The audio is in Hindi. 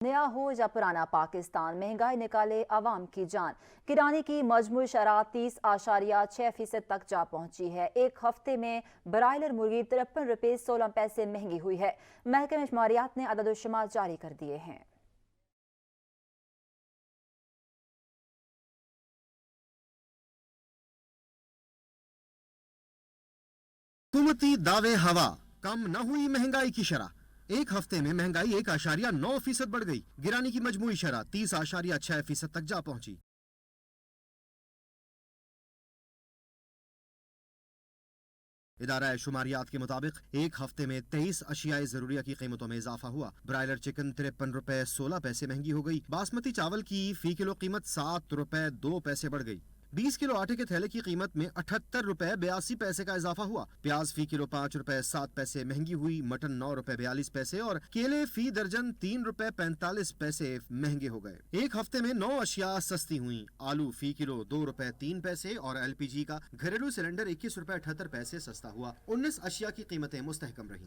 नया हो या पुराना पाकिस्तान, महंगाई निकाले अवाम की जान। किराने की मजमूई शरह 30.6% तक जा पहुंची है। एक हफ्ते में ब्रायलर मुर्गी 53 रुपये 16 पैसे महंगी हुई है। महकमे शुमारियात ने अदद-ओ-शुमार जारी कर दिए हैं। हुकूमती दावे हवा, कम न हुई महंगाई की शरह। एक हफ्ते में महंगाई 1.9% बढ़ गई। गिरानी की मजमूई शरह 30.6% तक जा पहुंची। इदारा शुमारियात के मुताबिक एक हफ्ते में 23 अशियाए जरूरिया की कीमतों में इजाफा हुआ। ब्रायलर चिकन 53 रुपए 16 पैसे महंगी हो गई। बासमती चावल की फी किलो कीमत 7 रुपए 2 पैसे बढ़ गई। 20 किलो आटे के थैले की कीमत में 78 रुपए 82 पैसे का इजाफा हुआ। प्याज फी किलो 5 रुपए 7 पैसे महंगी हुई। मटन 9 रुपए 42 पैसे और केले फी दर्जन 3 रुपए 45 पैसे महंगे हो गए। एक हफ्ते में 9 अशिया सस्ती हुई। आलू फी किलो 2 रुपए 3 पैसे और LPG का घरेलू सिलेंडर 21 रुपए 78 पैसे सस्ता हुआ। 19 अशिया की कीमतें मुस्तहकम रही।